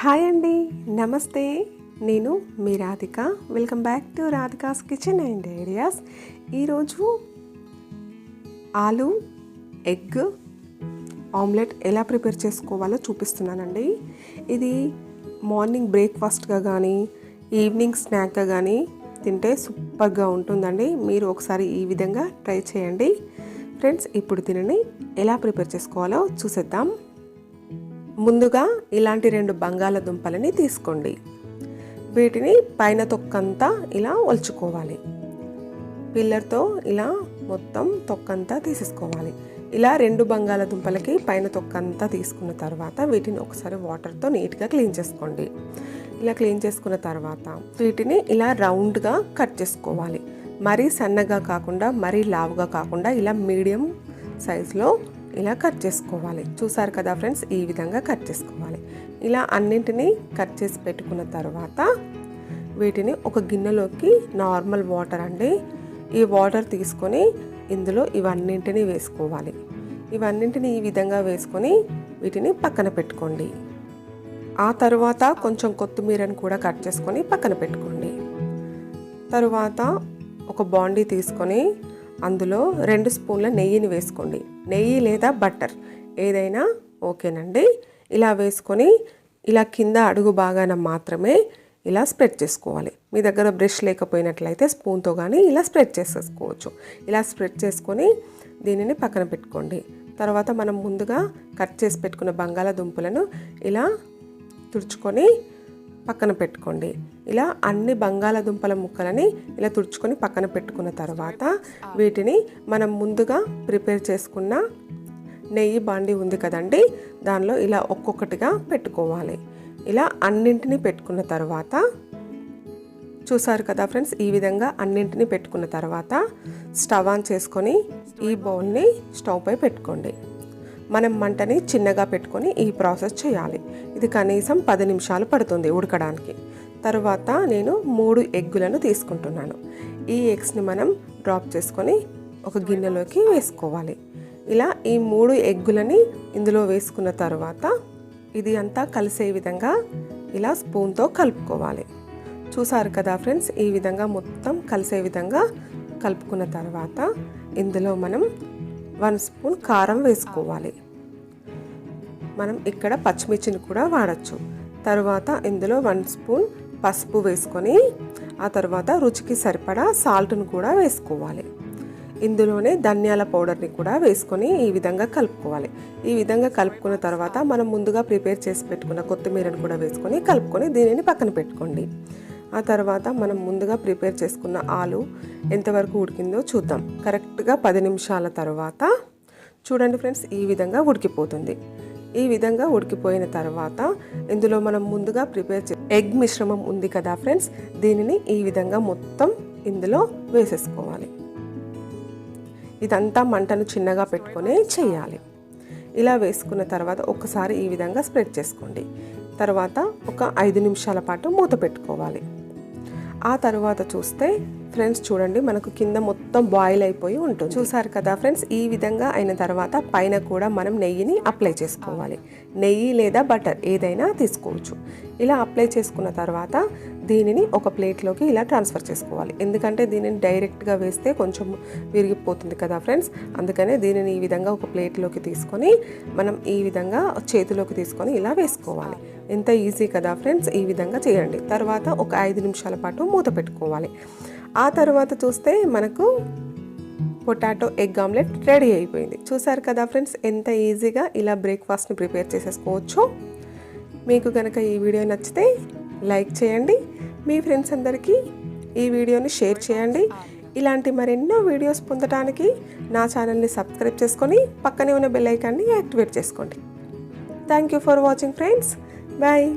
Hi అండి, నమస్తే. నేను మీ Radhika. Welcome back to Radhika's kitchen and ideas. ఈరోజు ఆలు ఎగ్ ఆమ్లెట్ ఎలా ప్రిపేర్ చేసుకోవాలో చూపిస్తున్నానండి. ఇది మార్నింగ్ బ్రేక్ఫాస్ట్గా కానీ ఈవినింగ్ స్నాక్గా కానీ తింటే సూపర్గా ఉంటుందండి. మీరు ఒకసారి ఈ విధంగా ట్రై చేయండి ఫ్రెండ్స్. ఇప్పుడు దీనిని ఎలా ప్రిపేర్ చేసుకోవాలో చూసేద్దాం. ముందుగా ఇలాంటి 2 బంగాళదుంపలని తీసుకోండి. వీటిని పైన తొక్కంతా ఇలా ఒలుచుకోవాలి. పిల్లర్తో ఇలా మొత్తం తొక్కంతా తీసేసుకోవాలి. ఇలా 2 బంగాళదుంపలకి పైన తొక్కంతా తీసుకున్న తర్వాత వీటిని ఒకసారి వాటర్తో నీట్గా క్లీన్ చేసుకోండి. ఇలా క్లీన్ చేసుకున్న తర్వాత వీటిని ఇలా రౌండ్గా కట్ చేసుకోవాలి. మరీ సన్నగా కాకుండా మరీ లావుగా కాకుండా ఇలా మీడియం సైజులో ఇలా కట్ చేసుకోవాలి. చూసారు కదా ఫ్రెండ్స్, ఈ విధంగా కట్ చేసుకోవాలి. ఇలా అన్నింటినీ కట్ చేసి పెట్టుకున్న తర్వాత వీటిని ఒక గిన్నెలోకి నార్మల్ వాటర్ అండి, ఈ వాటర్ తీసుకొని ఇందులో ఇవన్నింటినీ వేసుకోవాలి. ఇవన్నింటినీ ఈ విధంగా వేసుకొని వీటిని పక్కన పెట్టుకోండి. ఆ తర్వాత కొంచెం కొత్తిమీరని కూడా కట్ చేసుకొని పక్కన పెట్టుకోండి. తరువాత ఒక బాండీ తీసుకొని అందులో 2 స్పూన్ల నెయ్యిని వేసుకోండి. నెయ్యి లేదా బటర్ ఏదైనా ఓకేనండి. ఇలా వేసుకొని ఇలా కింద అడుగు భాగాన మాత్రమే ఇలా స్ప్రెడ్ చేసుకోవాలి. మీ దగ్గర బ్రష్ లేకపోయినట్లయితే స్పూన్తో కానీ ఇలా స్ప్రెడ్ చేసేసుకోవచ్చు. ఇలా స్ప్రెడ్ చేసుకొని దీనిని పక్కన పెట్టుకోండి. తర్వాత మనం ముందుగా కట్ చేసి పెట్టుకున్న బంగాళాదుంపలను ఇలా తుడుచుకొని పక్కన పెట్టుకోండి. ఇలా అన్ని బంగాళాదుంపల ముక్కలని ఇలా తుడుచుకొని పక్కన పెట్టుకున్న తర్వాత వీటిని మనం ముందుగా ప్రిపేర్ చేసుకున్న నెయ్యి బాండి ఉంది కదండి, దానిలో ఇలా ఒక్కొక్కటిగా పెట్టుకోవాలి. ఇలా అన్నింటినీ పెట్టుకున్న తర్వాత చూసారు కదా ఫ్రెండ్స్, ఈ విధంగా అన్నింటినీ పెట్టుకున్న తర్వాత స్టవ్ ఆన్ చేసుకొని ఈ బౌల్ని స్టవ్ పై పెట్టుకోండి. మనం మంటని చిన్నగా పెట్టుకొని ఈ ప్రాసెస్ చేయాలి. ఇది కనీసం 10 నిమిషాలు పడుతుంది ఉడకడానికి. తర్వాత నేను 3 ఎగ్గులను తీసుకుంటున్నాను. ఈ ఎగ్స్ని మనం డ్రాప్ చేసుకొని ఒక గిన్నెలోకి వేసుకోవాలి. ఇలా ఈ 3 ఎగ్గులని ఇందులో వేసుకున్న తర్వాత ఇది అంతా కలిసే విధంగా ఇలా స్పూన్తో కలుపుకోవాలి. చూసారు కదా ఫ్రెండ్స్, ఈ విధంగా మొత్తం కలిసే విధంగా కలుపుకున్న తర్వాత ఇందులో మనం 1 స్పూన్ కారం వేసుకోవాలి. మనం ఇక్కడ పచ్చిమిర్చిని కూడా వాడచ్చు. తర్వాత ఇందులో 1 స్పూన్ పసుపు వేసుకొని ఆ తర్వాత రుచికి సరిపడా సాల్ట్ను కూడా వేసుకోవాలి. ఇందులోనే ధనియాల పౌడర్ని కూడా వేసుకొని ఈ విధంగా కలుపుకోవాలి. ఈ విధంగా కలుపుకున్న తర్వాత మనం ముందుగా ప్రిపేర్ చేసి పెట్టుకున్న కొత్తిమీరను కూడా వేసుకొని కలుపుకొని దీనిని పక్కన పెట్టుకోండి. ఆ తర్వాత మనం ముందుగా ప్రిపేర్ చేసుకున్న ఆలు ఎంతవరకు ఉడికిందో చూద్దాం. కరెక్ట్గా 10 నిమిషాల తర్వాత చూడండి ఫ్రెండ్స్, ఈ విధంగా ఉడికిపోతుంది. ఈ విధంగా ఉడికిపోయిన తర్వాత ఇందులో మనం ముందుగా ప్రిపేర్ ఎగ్ మిశ్రమం ఉంది కదా ఫ్రెండ్స్, దీనిని ఈ విధంగా మొత్తం ఇందులో వేసేసుకోవాలి. ఇదంతా మంటను చిన్నగా పెట్టుకొని చేయాలి. ఇలా వేసుకున్న తర్వాత ఒకసారి ఈ విధంగా స్ప్రెడ్ చేసుకోండి. తర్వాత ఒక 5 నిమిషాల పాటు మూత పెట్టుకోవాలి. ఆ తర్వాత చూస్తే ఫ్రెండ్స్ చూడండి, మనకు కింద మొత్తం బాయిల్ అయిపోయి ఉంటుంది. చూసారు కదా ఫ్రెండ్స్, ఈ విధంగా అయిన తర్వాత పైన కూడా మనం నెయ్యిని అప్లై చేసుకోవాలి. నెయ్యి లేదా బటర్ ఏదైనా తీసుకోవచ్చు. ఇలా అప్లై చేసుకున్న తర్వాత దీనిని ఒక ప్లేట్లోకి ఇలా ట్రాన్స్ఫర్ చేసుకోవాలి. ఎందుకంటే దీనిని డైరెక్ట్గా వేస్తే కొంచెం విరిగిపోతుంది కదా ఫ్రెండ్స్, అందుకనే దీనిని ఈ విధంగా ఒక ప్లేట్లోకి తీసుకొని మనం ఈ విధంగా చేతిలోకి తీసుకొని ఇలా వేసుకోవాలి. ఎంత ఈజీ కదా ఫ్రెండ్స్, ఈ విధంగా చేయండి. తర్వాత ఒక 5 నిమిషాల పాటు మూత పెట్టుకోవాలి. ఆ తర్వాత చూస్తే మనకు పొటాటో ఎగ్ ఆమ్లెట్ రెడీ అయిపోయింది. చూసారు కదా ఫ్రెండ్స్, ఎంత ఈజీగా ఇలా బ్రేక్ఫాస్ట్ని ప్రిపేర్ చేసేసుకోవచ్చు. మీకు కనుక ఈ వీడియో నచ్చితే లైక్ చేయండి, మీ ఫ్రెండ్స్ అందరికీ ఈ వీడియోని షేర్ చేయండి. ఇలాంటి మరెన్నో వీడియోస్ పొందడానికి నా ఛానల్ని సబ్స్క్రైబ్ చేసుకొని పక్కనే ఉన్న బెల్ ఐకాన్ని యాక్టివేట్ చేసుకోండి. Thank you for watching friends. Bye.